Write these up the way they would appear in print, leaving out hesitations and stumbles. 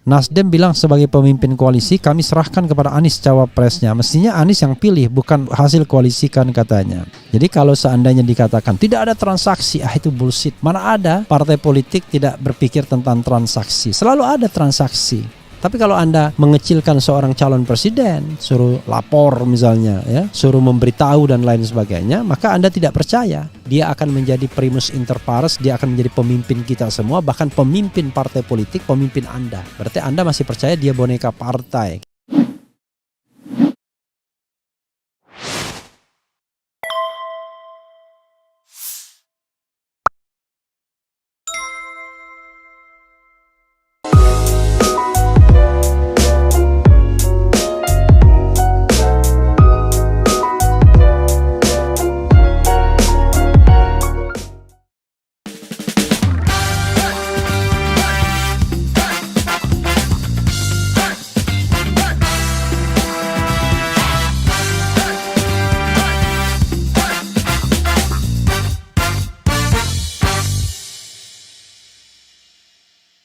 Nasdem bilang sebagai pemimpin koalisi kami serahkan kepada Anies cawapresnya. Mestinya Anies yang pilih, bukan hasil koalisikan katanya. Jadi kalau seandainya dikatakan tidak ada transaksi, itu bullshit. Mana ada partai politik tidak berpikir tentang transaksi. Selalu ada transaksi. Tapi kalau Anda mengecilkan seorang calon presiden, suruh lapor misalnya, ya, suruh memberitahu dan lain sebagainya, maka Anda tidak percaya. Dia akan menjadi primus inter pares, dia akan menjadi pemimpin kita semua, bahkan pemimpin partai politik, pemimpin Anda. Berarti Anda masih percaya dia boneka partai.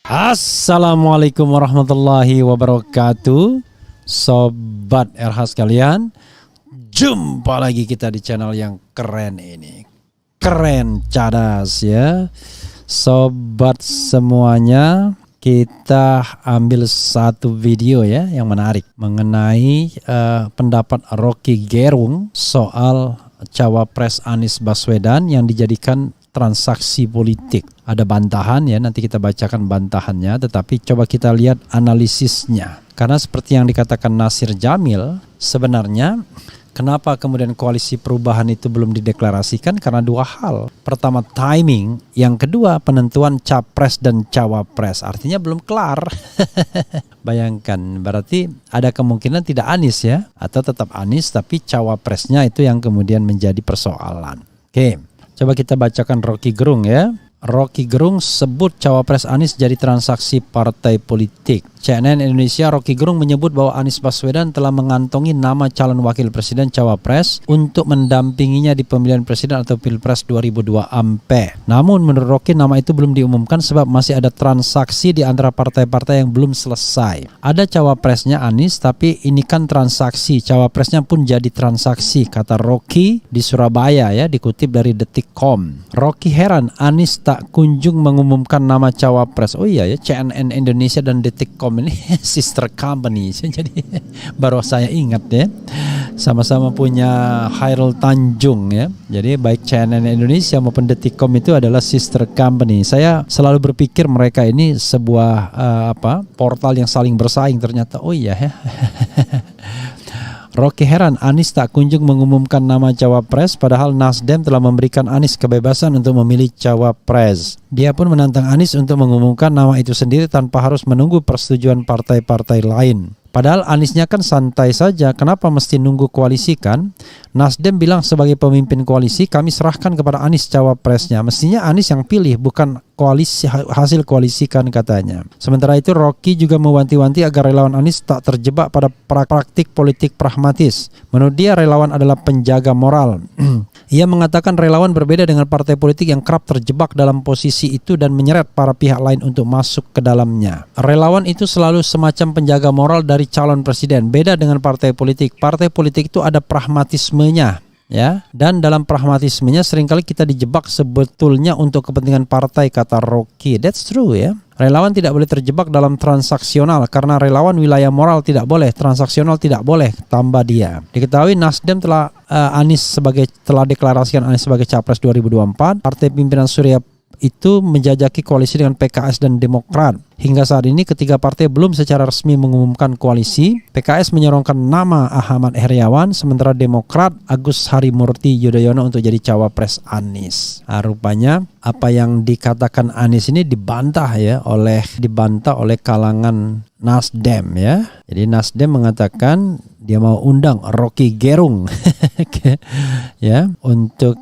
Assalamualaikum warahmatullahi wabarakatuh, Sobat RH sekalian. Jumpa lagi kita di channel yang keren ini. Keren, cadas ya. Sobat semuanya, kita ambil satu video ya yang menarik mengenai pendapat Rocky Gerung soal cawapres Anies Baswedan yang dijadikan transaksi politik. Ada bantahan ya, nanti kita bacakan bantahannya, tetapi coba kita lihat analisisnya. Karena seperti yang dikatakan Nasir Jamil, sebenarnya kenapa kemudian koalisi perubahan itu belum dideklarasikan? Karena dua hal. Pertama timing, yang kedua penentuan capres dan cawapres. Artinya belum kelar. Bayangkan, berarti ada kemungkinan tidak Anies ya, atau tetap Anies tapi cawapresnya itu yang kemudian menjadi persoalan. Oke, coba kita bacakan Rocky Gerung ya. Rocky Gerung sebut cawapres Anies jadi transaksi partai politik. CNN Indonesia, Rocky Gerung menyebut bahwa Anies Baswedan telah mengantongi nama calon wakil presiden cawapres untuk mendampinginya di pemilihan presiden atau pilpres 2024. Namun menurut Rocky nama itu belum diumumkan sebab masih ada transaksi di antara partai-partai yang belum selesai. Ada cawapresnya Anies tapi ini kan transaksi, cawapresnya pun jadi transaksi, kata Rocky di Surabaya ya, dikutip dari Detik.com. Rocky heran Anies tak kunjung mengumumkan nama cawapres. Oh iya ya, CNN Indonesia dan Detik.com ini sister company. Jadi baru saya ingat ya, sama-sama punya Hairul Tanjung ya. Jadi baik CNN Indonesia maupun Detik.com itu adalah sister company. Saya selalu berpikir mereka ini sebuah portal yang saling bersaing. Ternyata oh iya ya. Rocky heran Anies tak kunjung mengumumkan nama cawapres padahal Nasdem telah memberikan Anies kebebasan untuk memilih cawapres. Dia pun menantang Anies untuk mengumumkan nama itu sendiri tanpa harus menunggu persetujuan partai-partai lain. Padahal Aniesnya kan santai saja, kenapa mesti nunggu koalisi kan? Nasdem bilang sebagai pemimpin koalisi kami serahkan kepada Anies cawapresnya. Mestinya Anies yang pilih, bukan koalisi hasil koalisikan katanya. Sementara itu Rocky juga mewanti-wanti agar relawan Anies tak terjebak pada praktik politik pragmatis. Menurut dia relawan adalah penjaga moral. Ia mengatakan relawan berbeda dengan partai politik yang kerap terjebak dalam posisi itu dan menyeret para pihak lain untuk masuk ke dalamnya. Relawan itu selalu semacam penjaga moral dari calon presiden. Beda dengan partai politik. Partai politik itu ada pragmatismenya. Ya, dan dalam pragmatismenya seringkali kita dijebak sebetulnya untuk kepentingan partai, kata Rocky. That's true ya. Relawan tidak boleh terjebak dalam transaksional karena relawan wilayah moral tidak boleh, transaksional tidak boleh, tambah dia. Diketahui Nasdem telah deklarasikan Anies sebagai capres 2024. Partai pimpinan Surya itu menjajaki koalisi dengan PKS dan Demokrat. Hingga saat ini ketiga partai belum secara resmi mengumumkan koalisi. PKS menyorongkan nama Ahmad Heriawan, sementara Demokrat Agus Harimurti Yudhoyono untuk jadi cawapres Anies. Rupanya apa yang dikatakan Anies ini dibantah oleh kalangan Nasdem ya. Jadi Nasdem mengatakan dia mau undang Rocky Gerung ya untuk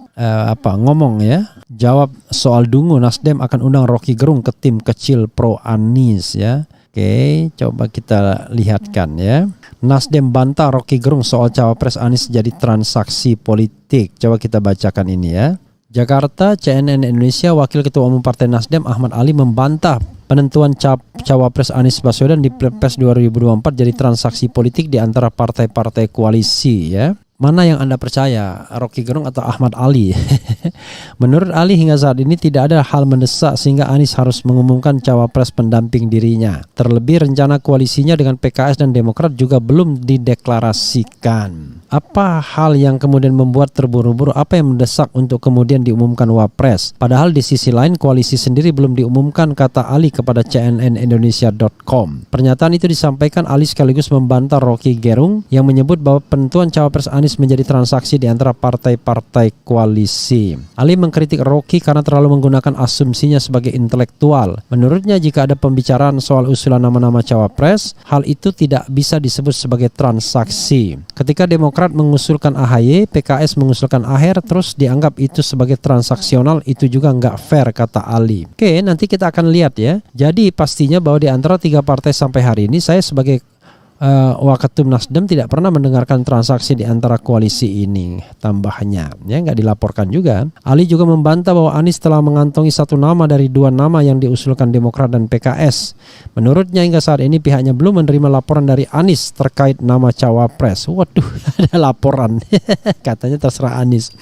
ngomong ya. Jawab soal dungu, Nasdem akan undang Rocky Gerung ke tim kecil pro Anies ya. Oke, coba kita lihatkan ya. Nasdem bantah Rocky Gerung soal cawapres Anies jadi transaksi politik. Coba kita bacakan ini ya. Jakarta, CNN Indonesia, Wakil Ketua Umum Partai Nasdem Ahmad Ali membantah penentuan Cawapres Anies Baswedan di Pilpres 2024 jadi transaksi politik di antara partai-partai koalisi ya. Mana yang Anda percaya, Rocky Gerung atau Ahmad Ali? Menurut Ali hingga saat ini tidak ada hal mendesak sehingga Anies harus mengumumkan cawapres pendamping dirinya. Terlebih rencana koalisinya dengan PKS dan Demokrat juga belum dideklarasikan. Apa hal yang kemudian membuat terburu-buru? Apa yang mendesak untuk kemudian diumumkan wapres? Padahal di sisi lain koalisi sendiri belum diumumkan, kata Ali kepada cnnindonesia.com. Pernyataan itu disampaikan Ali sekaligus membantah Rocky Gerung yang menyebut bahwa penentuan cawapres Anies menjadi transaksi di antara partai-partai koalisi. Ali mengkritik Rocky karena terlalu menggunakan asumsinya sebagai intelektual. Menurutnya jika ada pembicaraan soal usulan nama-nama cawapres, hal itu tidak bisa disebut sebagai transaksi. Ketika Demokrat mengusulkan AHY, PKS mengusulkan AHR, terus dianggap itu sebagai transaksional, itu juga nggak fair, kata Ali. Oke, nanti kita akan lihat ya. Jadi pastinya bahwa di antara tiga partai sampai hari ini, saya sebagai Waketum Nasdem tidak pernah mendengarkan transaksi di antara koalisi ini. Tambahnya ya nggak dilaporkan juga. Ali juga membantah bahwa Anies telah mengantongi satu nama dari dua nama yang diusulkan Demokrat dan PKS. Menurutnya hingga saat ini pihaknya belum menerima laporan dari Anies terkait nama cawapres. Waduh, ada laporan. Katanya terserah Anies.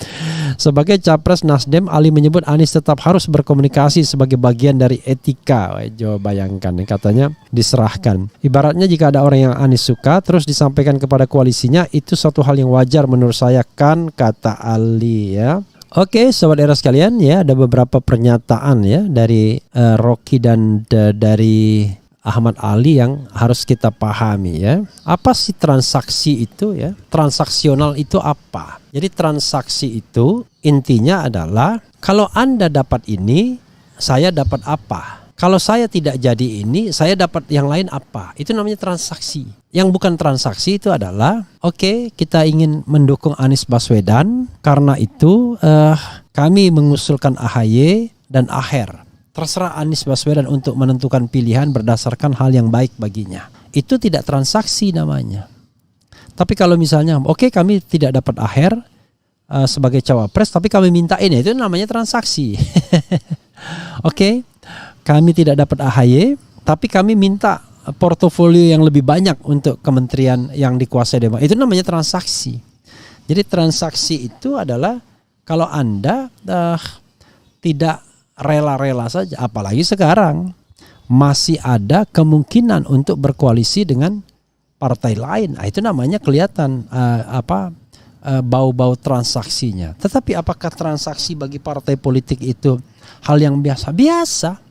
Sebagai capres Nasdem, Ali menyebut Anies tetap harus berkomunikasi sebagai bagian dari etika. Coba bayangkan, katanya diserahkan. Ibaratnya jika ada orang yang Anies suka terus disampaikan kepada koalisinya, itu suatu hal yang wajar menurut saya, kan, kata Ali ya. Oke, sobat era sekalian ya, ada beberapa pernyataan ya dari Rocky dan dari Ahmad Ali yang harus kita pahami ya. Apa sih transaksi itu ya? Transaksional itu apa? Jadi transaksi itu intinya adalah kalau Anda dapat ini, saya dapat apa? Kalau saya tidak jadi ini, saya dapat yang lain apa? Itu namanya transaksi. Yang bukan transaksi itu adalah, oke, kita ingin mendukung Anies Baswedan, karena itu kami mengusulkan AHY dan AHR. Terserah Anies Baswedan untuk menentukan pilihan berdasarkan hal yang baik baginya. Itu tidak transaksi namanya. Tapi kalau misalnya, oke, kami tidak dapat AHR sebagai cawapres, tapi kami minta ini, itu namanya transaksi. Oke. Kami tidak dapat AHY, tapi kami minta portofolio yang lebih banyak untuk kementerian yang dikuasai Demokrat. Itu namanya transaksi. Jadi transaksi itu adalah kalau Anda tidak rela-rela saja, apalagi sekarang masih ada kemungkinan untuk berkoalisi dengan partai lain. Nah, itu namanya kelihatan bau-bau transaksinya. Tetapi apakah transaksi bagi partai politik itu hal yang biasa? Biasa.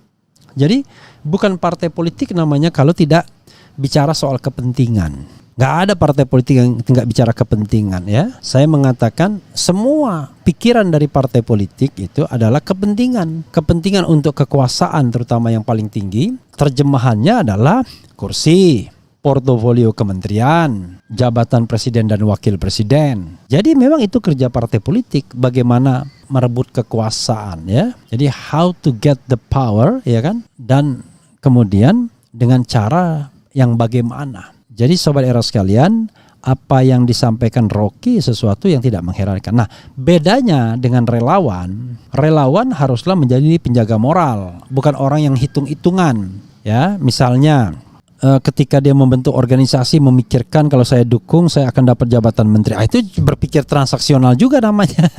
Jadi bukan partai politik namanya kalau tidak bicara soal kepentingan. Gak ada partai politik yang tidak bicara kepentingan ya. Saya mengatakan semua pikiran dari partai politik itu adalah kepentingan. Kepentingan untuk kekuasaan terutama yang paling tinggi. Terjemahannya adalah kursi, portofolio kementerian, jabatan presiden dan wakil presiden. Jadi memang itu kerja partai politik, bagaimana merebut kekuasaan ya. Jadi how to get the power ya kan, dan kemudian dengan cara yang bagaimana. Jadi sobat era sekalian, apa yang disampaikan Rocky sesuatu yang tidak mengherankan. Nah, bedanya dengan relawan, relawan haruslah menjadi penjaga moral, bukan orang yang hitung-hitungan ya. Misalnya ketika dia membentuk organisasi memikirkan kalau saya dukung saya akan dapat jabatan menteri. Itu berpikir transaksional juga namanya.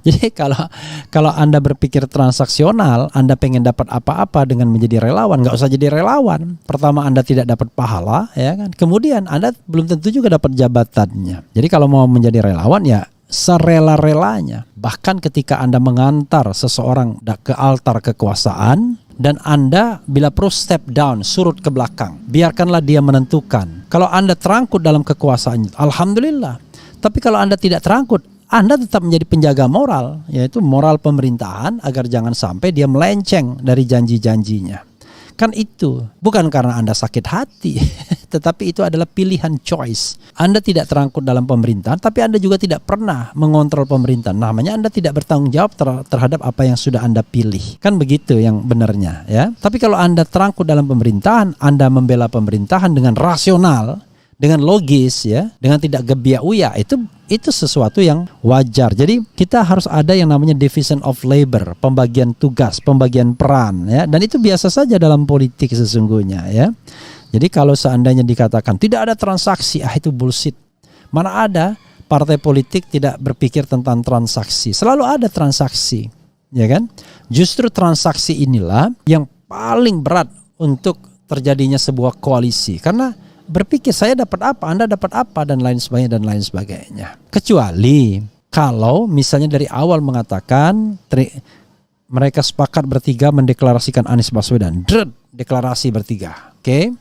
Jadi kalau Anda berpikir transaksional, Anda pengen dapat apa-apa dengan menjadi relawan, nggak usah jadi relawan. Pertama Anda tidak dapat pahala, ya kan? Kemudian Anda belum tentu juga dapat jabatannya. Jadi kalau mau menjadi relawan ya serela-relanya. Bahkan ketika Anda mengantar seseorang ke altar kekuasaan, dan Anda bila perlu step down, surut ke belakang, biarkanlah dia menentukan. Kalau Anda terangkut dalam kekuasaan, alhamdulillah. Tapi kalau Anda tidak terangkut, Anda tetap menjadi penjaga moral, yaitu moral pemerintahan agar jangan sampai dia melenceng dari janji-janjinya. Kan itu bukan karena Anda sakit hati, tetapi itu adalah pilihan choice. Anda tidak terangkut dalam pemerintahan, tapi Anda juga tidak pernah mengontrol pemerintahan. Namanya Anda tidak bertanggung jawab terhadap apa yang sudah Anda pilih. Kan begitu yang benarnya ya. Tapi kalau Anda terangkut dalam pemerintahan, Anda membela pemerintahan dengan rasional, dengan logis ya, dengan tidak gebiak-uya, itu sesuatu yang wajar. Jadi kita harus ada yang namanya division of labor, pembagian tugas, pembagian peran, ya. Dan itu biasa saja dalam politik sesungguhnya, ya. Jadi kalau seandainya dikatakan tidak ada transaksi, itu bullshit. Mana ada partai politik tidak berpikir tentang transaksi? Selalu ada transaksi, ya kan? Justru transaksi inilah yang paling berat untuk terjadinya sebuah koalisi, karena berpikir saya dapat apa, Anda dapat apa, dan lain sebagainya. Kecuali kalau misalnya dari awal mengatakan mereka sepakat bertiga mendeklarasikan Anies Baswedan, deklarasi bertiga, oke?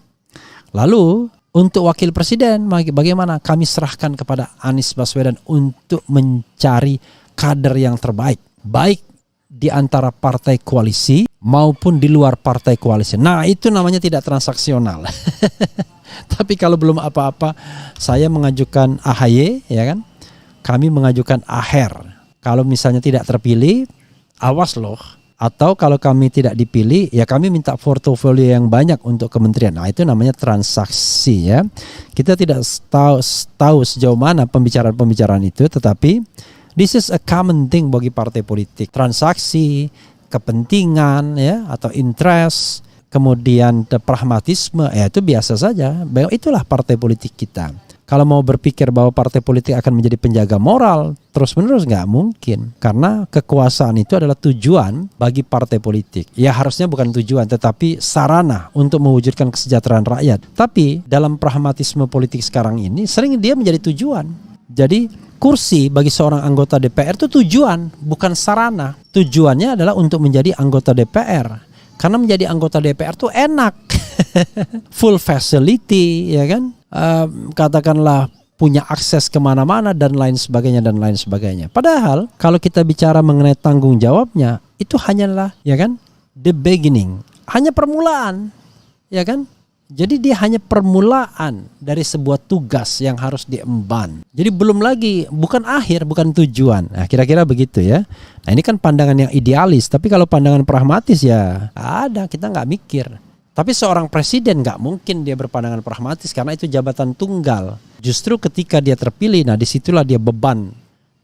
Lalu untuk wakil presiden bagaimana? Kami serahkan kepada Anies Baswedan untuk mencari kader yang terbaik, baik di antara partai koalisi maupun di luar partai koalisi. Nah, itu namanya tidak transaksional. Tapi kalau belum apa-apa, saya mengajukan AHY, ya kan? Kami mengajukan AHER. Kalau misalnya tidak terpilih, awas loh. Atau kalau kami tidak dipilih, ya kami minta portofolio yang banyak untuk kementerian. Nah, itu namanya transaksi, ya. Kita tidak tahu sejauh mana pembicaraan itu, tetapi this is a common thing bagi partai politik. Transaksi, kepentingan, ya, atau interest, kemudian pragmatisme, ya itu biasa saja. Itulah partai politik kita. Kalau mau berpikir bahwa partai politik akan menjadi penjaga moral terus-menerus, nggak mungkin. Karena kekuasaan itu adalah tujuan bagi partai politik. Ya harusnya bukan tujuan, tetapi sarana untuk mewujudkan kesejahteraan rakyat. Tapi dalam pragmatisme politik sekarang ini, sering dia menjadi tujuan. Jadi kursi bagi seorang anggota DPR itu tujuan, bukan sarana. Tujuannya adalah untuk menjadi anggota DPR. Karena menjadi anggota DPR tuh enak. Full facility, ya kan? Katakanlah punya akses kemana-mana dan lain sebagainya. Padahal kalau kita bicara mengenai tanggung jawabnya, itu hanyalah, ya kan, the beginning, hanya permulaan, ya kan. Jadi dia hanya permulaan dari sebuah tugas yang harus diemban. Jadi belum lagi, bukan akhir, bukan tujuan. Nah, kira-kira begitu, ya. Nah, ini kan pandangan yang idealis, tapi kalau pandangan pragmatis, ya ada, kita nggak mikir. Tapi seorang presiden nggak mungkin dia berpandangan pragmatis karena itu jabatan tunggal. Justru ketika dia terpilih, nah disitulah dia beban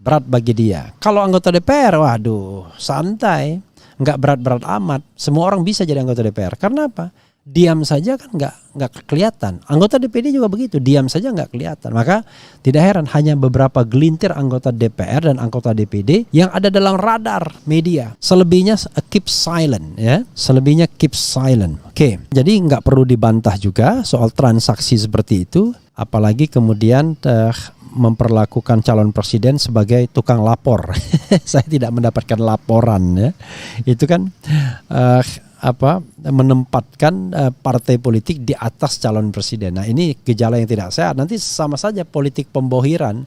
berat bagi dia. Kalau anggota DPR, waduh santai, nggak berat-berat amat. Semua orang bisa jadi anggota DPR. Karena apa? Diam saja kan nggak kelihatan. Anggota DPD juga begitu, diam saja nggak kelihatan. Maka tidak heran hanya beberapa gelintir anggota DPR dan anggota DPD yang ada dalam radar media. Selebihnya keep silent, ya. Selebihnya keep silent. Oke, jadi nggak perlu dibantah juga soal transaksi seperti itu. Apalagi kemudian memperlakukan calon presiden sebagai tukang lapor. Saya tidak mendapatkan laporan, ya. Itu kan menempatkan partai politik di atas calon presiden. Nah, ini gejala yang tidak sehat. Nanti sama saja politik pembohiran,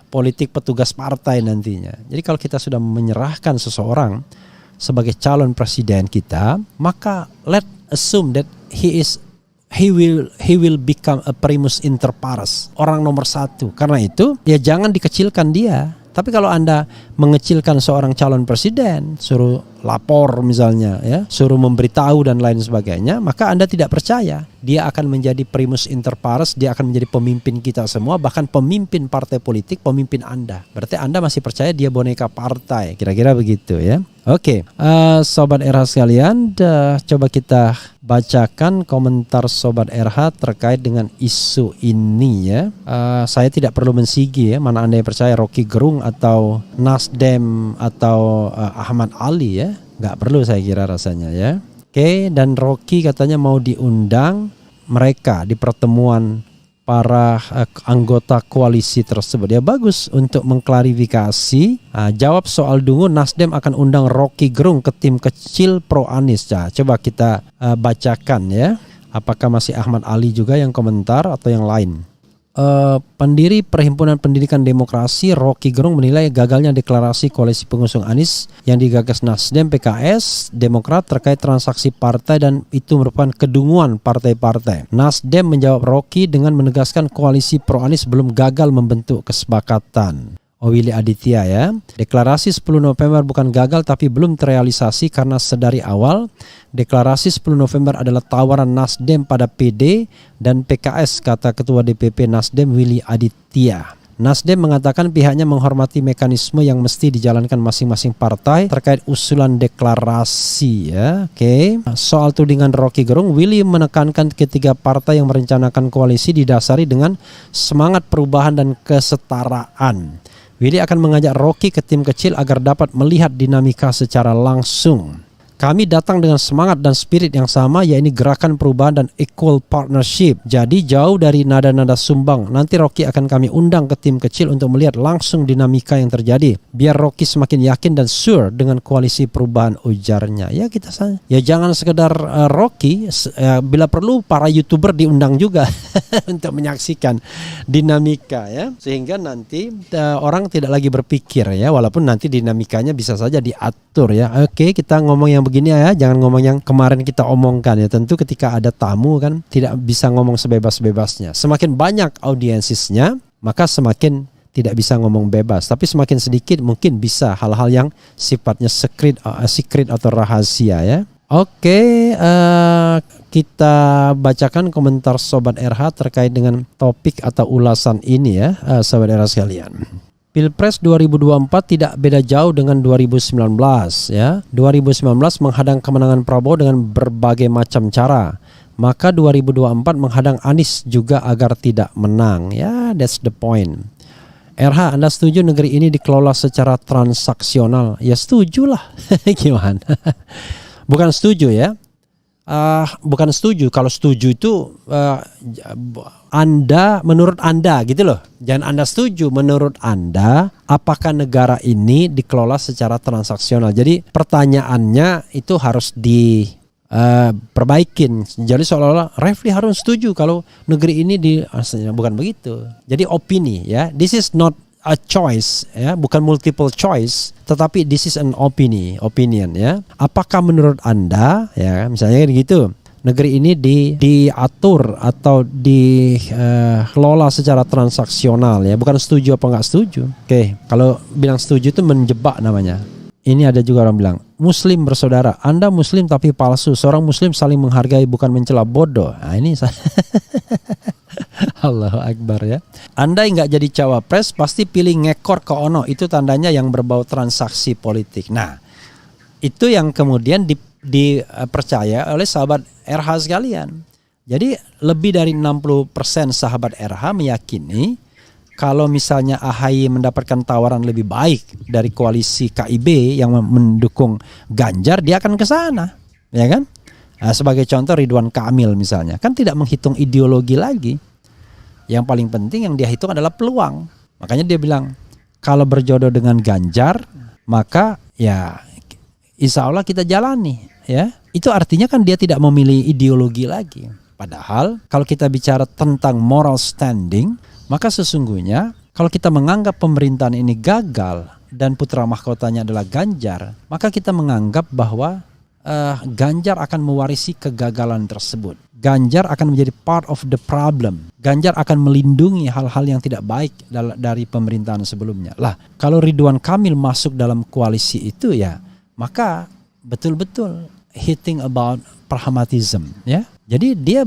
politik petugas partai nantinya. Jadi kalau kita sudah menyerahkan seseorang sebagai calon presiden kita, maka let assume that he will become a primus inter pares, orang nomor satu. Karena itu ya jangan dikecilkan dia. Tapi kalau Anda mengecilkan seorang calon presiden, suruh lapor misalnya, ya, suruh memberitahu dan lain sebagainya, maka Anda tidak percaya dia akan menjadi primus inter pares, dia akan menjadi pemimpin kita semua, bahkan pemimpin partai politik, pemimpin Anda. Berarti Anda masih percaya dia boneka partai, kira-kira begitu, ya. Oke, Sobat RH sekalian, coba kita bacakan komentar Sobat RH terkait dengan isu ini, ya. Saya tidak perlu mensigi, ya, mana Anda yang percaya Rocky Gerung atau Nasdem atau Ahmad Ali, ya. Nggak perlu saya kira rasanya, ya. Oke, dan Rocky katanya mau diundang mereka di pertemuan para anggota koalisi tersebut. Ya bagus untuk mengklarifikasi. Jawab soal Dungu, Nasdem akan undang Rocky Gerung ke tim kecil pro Anies. Coba kita bacakan, ya. Apakah masih Ahmad Ali juga yang komentar atau yang lain? Pendiri Perhimpunan Pendidikan Demokrasi Rocky Gerung menilai gagalnya deklarasi koalisi pengusung Anies yang digagas Nasdem, PKS, Demokrat terkait transaksi partai dan itu merupakan kedunguan partai-partai. Nasdem menjawab Rocky dengan menegaskan koalisi pro Anies belum gagal membentuk kesepakatan. Willy Aditya, ya. Deklarasi 10 November bukan gagal tapi belum terrealisasi karena sedari awal deklarasi 10 November adalah tawaran Nasdem pada PD dan PKS, kata Ketua DPP Nasdem Willy Aditya. Nasdem mengatakan pihaknya menghormati mekanisme yang mesti dijalankan masing-masing partai terkait usulan deklarasi ya. Oke. Soal tudingan Rocky Gerung, Willy menekankan ketiga partai yang merencanakan koalisi didasari dengan semangat perubahan dan kesetaraan. Willy akan mengajak Rocky ke tim kecil agar dapat melihat dinamika secara langsung. Kami datang dengan semangat dan spirit yang sama, yaitu gerakan perubahan dan equal partnership. Jadi jauh dari nada-nada sumbang. Nanti Rocky akan kami undang ke tim kecil untuk melihat langsung dinamika yang terjadi. Biar Rocky semakin yakin dan sure dengan koalisi perubahan, ujarnya. Ya kita saja. Ya jangan sekedar Rocky, bila perlu para YouTuber diundang juga untuk menyaksikan dinamika ya. Sehingga nanti orang tidak lagi berpikir ya, walaupun nanti dinamikanya bisa saja diatur ya. Oke, kita ngomong yang begini ya, jangan ngomong yang kemarin kita omongkan ya. Tentu ketika ada tamu kan tidak bisa ngomong sebebas-bebasnya. Semakin banyak audiensisnya, maka semakin tidak bisa ngomong bebas. Tapi semakin sedikit mungkin bisa hal-hal yang sifatnya secret atau rahasia ya. Oke, kita bacakan komentar Sobat RH terkait dengan topik atau ulasan ini ya, Sobat RH sekalian. Pilpres 2024 tidak beda jauh dengan 2019 ya. 2019 menghadang kemenangan Prabowo dengan berbagai macam cara. Maka 2024 menghadang Anies juga agar tidak menang. Ya, that's the point. RH, Anda setuju negeri ini dikelola secara transaksional? Ya setuju lah. Gimana? Bukan setuju ya. Bukan setuju. Kalau setuju itu Anda, menurut Anda gitu loh. Jangan Anda setuju. Menurut Anda, apakah negara ini dikelola secara transaksional? Jadi pertanyaannya itu harus diperbaikin. Jadi seolah-olah Refli harus setuju kalau negeri ini bukan begitu. Jadi opini ya. This is not a choice ya, bukan multiple choice, tetapi this is an opinion ya. Apakah menurut Anda ya, misalnya gitu, negeri ini diatur atau dikelola secara transaksional ya, bukan setuju apa enggak setuju. Oke, kalau bilang setuju itu menjebak namanya. Ini ada juga orang bilang, Muslim bersaudara, Anda Muslim tapi palsu, seorang Muslim saling menghargai bukan mencela, bodoh. Nah ini Allahu Akbar ya. Anda nggak jadi cawapres pasti pilih ngekor ke ono, itu tandanya yang berbau transaksi politik. Nah itu yang kemudian dipercaya oleh sahabat RH sekalian. Jadi lebih dari 60% sahabat RH meyakini kalau misalnya AHY mendapatkan tawaran lebih baik dari koalisi KIB yang mendukung Ganjar, dia akan ke sana, ya kan? Nah, sebagai contoh Ridwan Kamil misalnya, kan tidak menghitung ideologi lagi. Yang paling penting yang dia hitung adalah peluang. Makanya dia bilang, kalau berjodoh dengan Ganjar, maka ya insya Allah kita jalani, ya. Itu artinya kan dia tidak memilih ideologi lagi. Padahal kalau kita bicara tentang moral standing, maka sesungguhnya kalau kita menganggap pemerintahan ini gagal dan putra mahkotanya adalah Ganjar, maka kita menganggap bahwa Ganjar akan mewarisi kegagalan tersebut. Ganjar akan menjadi part of the problem. Ganjar akan melindungi hal-hal yang tidak baik dari pemerintahan sebelumnya. Lah, kalau Ridwan Kamil masuk dalam koalisi itu ya, maka betul-betul hitting about pragmatism ya. Jadi dia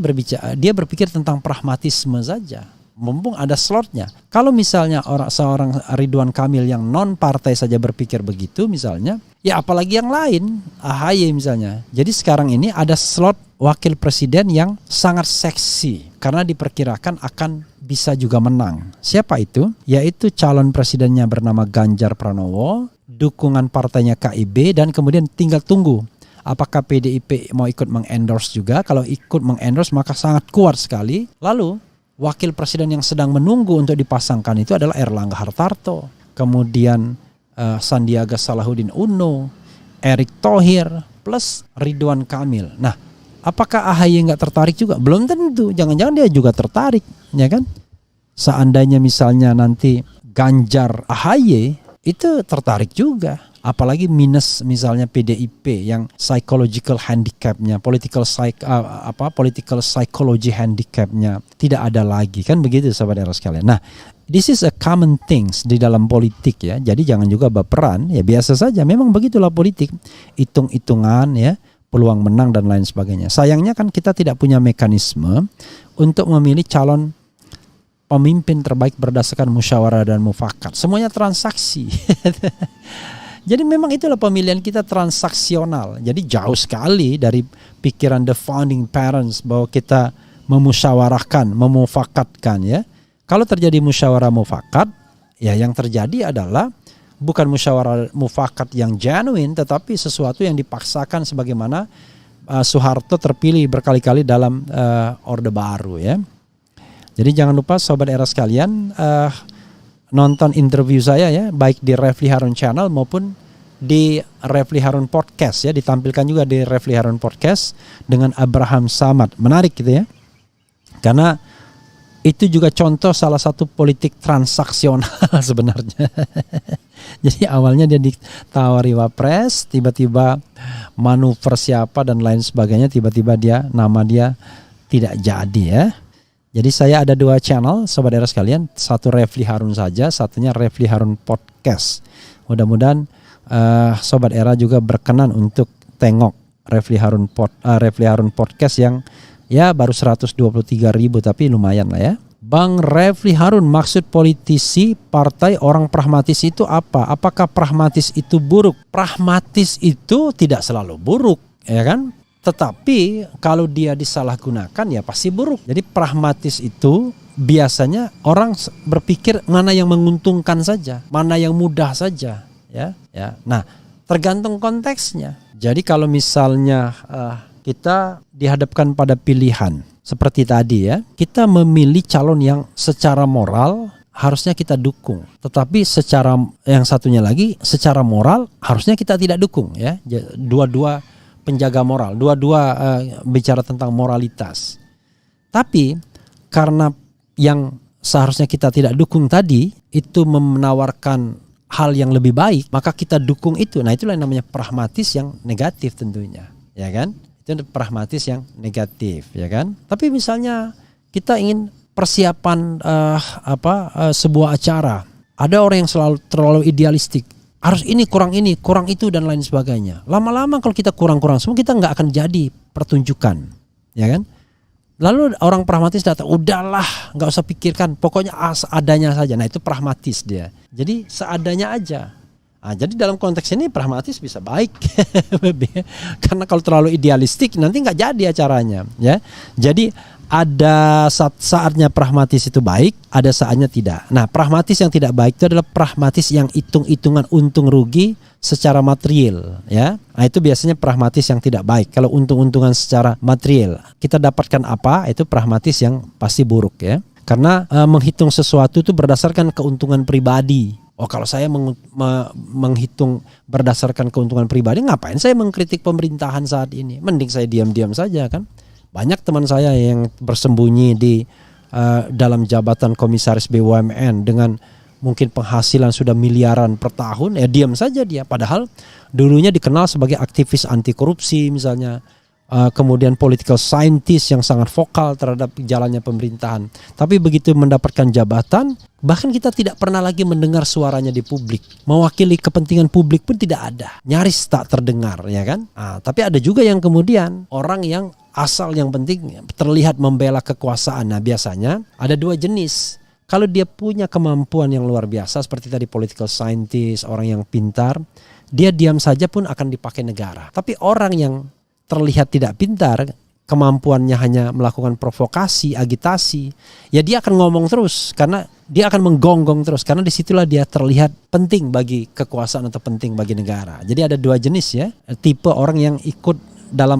berpikir tentang pragmatisme saja. Mumpung ada slotnya. Kalau misalnya seorang Ridwan Kamil yang non partai saja berpikir begitu misalnya, ya apalagi yang lain, AHY misalnya. Jadi sekarang ini ada slot wakil presiden yang sangat seksi karena diperkirakan akan bisa juga menang. Siapa itu? Yaitu calon presidennya bernama Ganjar Pranowo, dukungan partainya KIB, dan kemudian tinggal tunggu apakah PDIP mau ikut mengendorse juga. Kalau ikut mengendorse maka sangat kuat sekali. Lalu wakil presiden yang sedang menunggu untuk dipasangkan itu adalah Erlangga Hartarto, kemudian Sandiaga Salahuddin Uno, Erick Thohir, plus Ridwan Kamil. Nah, apakah AHY nggak tertarik juga? Belum tentu. Jangan-jangan dia juga tertarik, ya kan? Seandainya misalnya nanti Ganjar AHY itu tertarik juga. Apalagi minus misalnya PDIP yang psychological handicapnya, political psychology handicapnya tidak ada lagi, kan begitu sahabat sekalian. Nah, this is a common things di dalam politik ya. Jadi jangan juga baperan, ya biasa saja. Memang begitulah politik, hitung-hitungan ya, peluang menang dan lain sebagainya. Sayangnya kan kita tidak punya mekanisme untuk memilih calon pemimpin terbaik berdasarkan musyawarah dan mufakat. Semuanya transaksi. Jadi memang itulah pemilihan kita transaksional. Jadi jauh sekali dari pikiran the founding parents bahwa kita memusyawarahkan, memufakatkan ya. Kalau terjadi musyawarah mufakat, ya yang terjadi adalah bukan musyawarah mufakat yang genuine, tetapi sesuatu yang dipaksakan sebagaimana Soeharto terpilih berkali-kali dalam Orde Baru ya. Jadi jangan lupa Sobat Era sekalian nonton interview saya ya, baik di Refli Harun Channel maupun di Refli Harun Podcast ya, ditampilkan juga di Refli Harun Podcast dengan Abraham Samad. Menarik gitu ya. Karena itu juga contoh salah satu politik transaksional sebenarnya. Jadi awalnya dia ditawari wapres, tiba-tiba manuver siapa dan lain sebagainya, tiba-tiba nama dia tidak jadi ya. Jadi saya ada 2 channel Sobat Era sekalian, satu Refli Harun saja, satunya Refli Harun Podcast. Mudah-mudahan Sobat Era juga berkenan untuk tengok Refli Harun Podcast yang ya baru 123.000 tapi lumayan lah ya. Bang Refli Harun, maksud politisi partai orang pragmatis itu apa? Apakah pragmatis itu buruk? Pragmatis itu tidak selalu buruk, ya kan? Tetapi kalau dia disalahgunakan ya pasti buruk. Jadi pragmatis itu biasanya orang berpikir mana yang menguntungkan saja, mana yang mudah saja, ya. Nah, tergantung konteksnya. Jadi kalau misalnya kita dihadapkan pada pilihan seperti tadi ya, kita memilih calon yang secara moral harusnya kita dukung, tetapi secara yang satunya lagi secara moral harusnya kita tidak dukung ya. Dua-dua penjaga moral, dua-dua bicara tentang moralitas. Tapi karena yang seharusnya kita tidak dukung tadi itu menawarkan hal yang lebih baik, maka kita dukung itu. Nah, itulah yang namanya pragmatis yang negatif tentunya, ya kan? Itu pragmatis yang negatif, ya kan? Tapi misalnya kita ingin persiapan sebuah acara, ada orang yang terlalu idealistik. Harus ini, kurang itu dan lain sebagainya. Lama-lama kalau kita kurang-kurang semua, kita nggak akan jadi pertunjukan, ya kan? Lalu orang pragmatis datang, udahlah, nggak usah pikirkan, pokoknya seadanya saja. Nah itu pragmatis dia. Jadi seadanya aja. Nah, jadi dalam konteks ini pragmatis bisa baik, karena kalau terlalu idealistik nanti nggak jadi acaranya, ya. Jadi ada saatnya pragmatis itu baik, ada saatnya tidak. Nah, pragmatis yang tidak baik itu adalah pragmatis yang hitung-hitungan untung rugi secara material, ya. Nah, itu biasanya pragmatis yang tidak baik. Kalau untung-untungan secara material kita dapatkan apa, itu pragmatis yang pasti buruk, ya. Karena menghitung sesuatu itu berdasarkan keuntungan pribadi. Oh, kalau saya menghitung berdasarkan keuntungan pribadi, ngapain saya mengkritik pemerintahan saat ini? Mending saya diam-diam saja kan. Banyak teman saya yang bersembunyi di dalam jabatan komisaris BUMN dengan mungkin penghasilan sudah miliaran per tahun, ya diam saja dia. Padahal dulunya dikenal sebagai aktivis anti korupsi misalnya, kemudian political scientist yang sangat vokal terhadap jalannya pemerintahan. Tapi begitu mendapatkan jabatan, bahkan kita tidak pernah lagi mendengar suaranya di publik. Mewakili kepentingan publik pun tidak ada, nyaris tak terdengar, ya kan? Tapi ada juga yang kemudian orang yang asal yang penting terlihat membela kekuasaan. Nah, biasanya ada 2 jenis. Kalau dia punya kemampuan yang luar biasa seperti tadi political scientist, orang yang pintar, dia diam saja pun akan dipakai negara. Tapi orang yang terlihat tidak pintar, kemampuannya hanya melakukan provokasi, agitasi, ya dia akan ngomong terus karena dia akan menggonggong terus karena disitulah dia terlihat penting bagi kekuasaan atau penting bagi negara. Jadi ada 2 jenis ya, tipe orang yang ikut dalam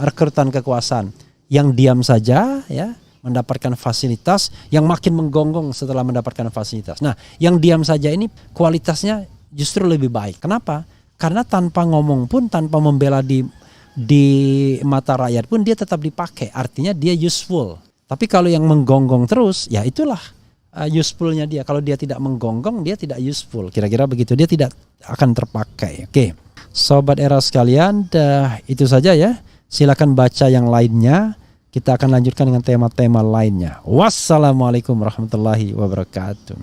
rekrutan kekuasaan, yang diam saja ya mendapatkan fasilitas, yang makin menggonggong setelah mendapatkan fasilitas. Nah, yang diam saja ini kualitasnya justru lebih baik. Kenapa? Karena tanpa ngomong pun, tanpa membela di mata rakyat pun dia tetap dipakai. Artinya dia useful. Tapi kalau yang menggonggong terus, ya itulah usefulnya dia. Kalau dia tidak menggonggong, dia tidak useful. Kira-kira begitu. Dia tidak akan terpakai. Oke. Sobat Era sekalian, itu saja ya. Silakan baca yang lainnya. Kita akan lanjutkan dengan tema-tema lainnya. Wassalamualaikum warahmatullahi wabarakatuh.